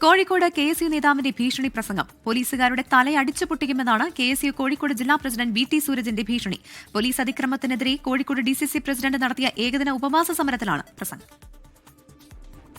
Kozhikode KSU നേതാവിന്റെ ഭീഷണി പ്രസംഗം. പോലീസുകാരുടെ തലയടിച്ചു പൊട്ടിക്കുമെന്നാണ് KSU കോഴിക്കോട് ജില്ലാ പ്രസിഡന്റ് VT സൂരജിന്റെ ഭീഷണി. പോലീസ് അതിക്രമത്തിനെതിരെ കോഴിക്കോട് DCC പ്രസിഡന്റ് നടത്തിയ ഏകദിന ഉപവാസ സമരത്തിലാണ് പ്രസംഗം.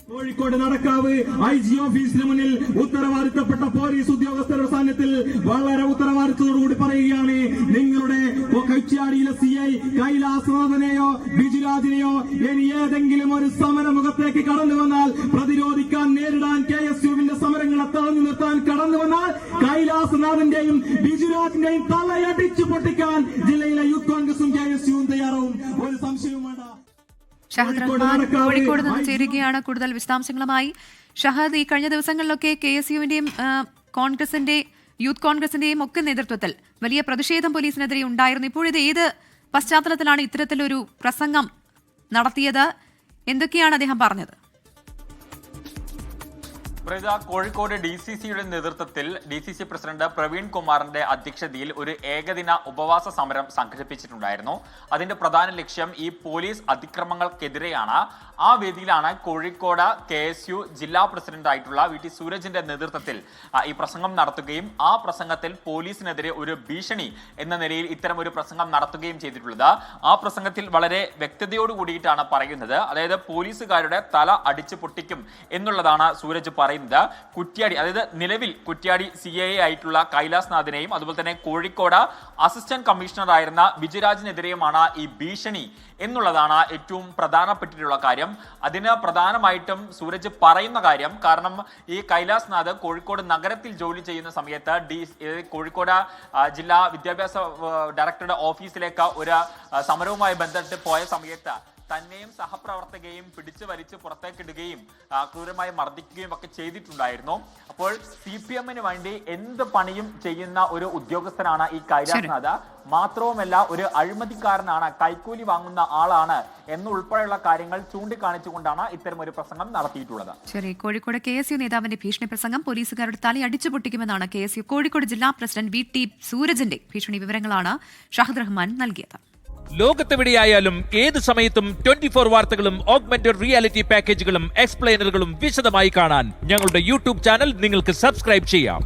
കോഴിക്കോട് നടക്കാവ് IG ഓഫീസിന് മുന്നിൽ ഉത്തരവാദിത്തപ്പെട്ട പോലീസ് ഉദ്യോഗസ്ഥരുടെ സാന്നിധ്യത്തിൽ വളരെ ഉത്തരവാദിത്തത്തോടുകൂടി പറയുകയാണ്, നിങ്ങളുടെ കൈച്ചാടിയിലെ CI കൈലാസനാഥനെയോ ബിജുരാജിനെയോ ഇനി ഏതെങ്കിലും ഒരു സമരമുഖത്തേക്ക് കടന്നു വന്നാൽ പ്രതിരോധിക്കാൻ നേരിടാൻ KSUവിന്റെ സമരങ്ങളെ തടഞ്ഞു നിർത്താൻ കടന്നു വന്നാൽ കൈലാസനാഥന്റെയും ബിജുരാജിന്റെയും തലയടിച്ചു പൊട്ടിക്കാൻ ജില്ലയിലെ യൂത്ത് കോൺഗ്രസും KSUവും തയ്യാറാവും. ഒരു സംശയവും വേണ്ട. ഷഹദ് റഹ്മാൻ കോഴിക്കോട് നിന്ന് ചേരുകയാണ് കൂടുതൽ വിശദാംശങ്ങളുമായി. ഷഹദ്, ഈ കഴിഞ്ഞ ദിവസങ്ങളിലൊക്കെ KSUവിന്റെയും യൂത്ത് കോൺഗ്രസിന്റെയും ഒക്കെ നേതൃത്വത്തിൽ വലിയ പ്രതിഷേധം പോലീസിനെതിരെ ഉണ്ടായിരുന്നു. ഇപ്പോഴിത് ഏത് പശ്ചാത്തലത്തിലാണ് ഇത്തരത്തിലൊരു പ്രസംഗം നടത്തിയത്? എന്തൊക്കെയാണ് അദ്ദേഹം പറഞ്ഞത്? കോഴിക്കോട് DCCയുടെ നേതൃത്വത്തിൽ DCC പ്രസിഡന്റ് പ്രവീൺ കുമാറിന്റെ അധ്യക്ഷതയിൽ ഒരു ഏകദിന ഉപവാസ സമരം സംഘടിപ്പിച്ചിട്ടുണ്ടായിരുന്നു. അതിന്റെ പ്രധാന ലക്ഷ്യം ഈ പോലീസ് അതിക്രമങ്ങൾക്കെതിരെയാണ്. ആ വേദിയിലാണ് കോഴിക്കോട് KSU ജില്ലാ പ്രസിഡന്റ് ആയിട്ടുള്ള VT സൂരജിന്റെ നേതൃത്വത്തിൽ ഈ പ്രസംഗം നടത്തുകയും ആ പ്രസംഗത്തിൽ പോലീസിനെതിരെ ഒരു ഭീഷണി എന്ന നിലയിൽ ഇത്തരം ഒരു പ്രസംഗം നടത്തുകയും ചെയ്തിട്ടുള്ളത്. ആ പ്രസംഗത്തിൽ വളരെ വ്യക്തതയോട് കൂടിയിട്ടാണ് പറയുന്നത്. അതായത് പോലീസുകാരുടെ തല അടിച്ചു പൊട്ടിക്കും എന്നുള്ളതാണ് സൂരജ് പറയുന്നത്. കുറ്റ്യാടി, അതായത് നിലവിൽ കുറ്റ്യാടി CIA ആയിട്ടുള്ള കൈലാസ്നാഥിനെയും അതുപോലെ തന്നെ കോഴിക്കോട് അസിസ്റ്റന്റ് കമ്മീഷണർ ആയിരുന്ന ബിജുരാജിനെതിരെയുമാണ് ഈ ഭീഷണി എന്നുള്ളതാണ് ഏറ്റവും പ്രധാനപ്പെട്ടിട്ടുള്ള കാര്യം. അതിന് പ്രധാനമായിട്ടും സൂരജ് പറയുന്ന കാര്യം, കാരണം ഈ കൈലാസ്നാഥ് കോഴിക്കോട് നഗരത്തിൽ ജോലി ചെയ്യുന്ന സമയത്ത് കോഴിക്കോട് ജില്ലാ വിദ്യാഭ്യാസ ഡയറക്ടറുടെ ഓഫീസിലേക്ക് ഒരു സമരവുമായി ബന്ധപ്പെട്ട് പോയ സമയത്ത് തന്നെയും സഹപ്രവർത്തകയും പിടിച്ചു വലിച്ച് പുറത്തേക്കിടുകയും ക്രൂരമായി മർദ്ദിക്കുകയും ഒക്കെ ചെയ്തിട്ടുണ്ടായിരുന്നു. അപ്പോൾ CPMന് വേണ്ടി എന്ത് പണിയും ചെയ്യുന്ന ഒരു ഉദ്യോഗസ്ഥനാണ് ഈ കൈലാസ്നാഥ്. മാത്രവുമല്ല ഒരു അഴിമതിക്കാരനാണ്, കൈക്കൂലി വാങ്ങുന്ന ആളാണ് എന്നുൾപ്പെടെയുള്ള കാര്യങ്ങൾ ചൂണ്ടിക്കാണിച്ചുകൊണ്ടാണ് ഇത്തരം ഒരു പ്രസംഗം നടത്തിയിട്ടുള്ളത്. ശരി, കോഴിക്കോട് KSU നേതാവിന്റെ ഭീഷണി പ്രസംഗം. പോലീസുകാരുടെ തല അടിച്ചു പൊട്ടിക്കുമെന്നാണ് KSU കോഴിക്കോട് ജില്ലാ പ്രസിഡന്റ് VT സൂരജിന്റെ ഭീഷണി. വിവരങ്ങളാണ് ഷഹദ് റഹ്മാൻ നൽകിയത്. ലോകത്തെവിടെയായാലും ഏത് സമയത്തും 24 വാർത്തകളും ഓഗ്മെന്റഡ് റിയാലിറ്റി പാക്കേജുകളും എക്സ്പ്ലെയിനറുകളും വിശദമായി കാണാൻ ഞങ്ങളുടെ YouTube ചാനൽ നിങ്ങൾക്ക് സബ്സ്ക്രൈബ് ചെയ്യാം.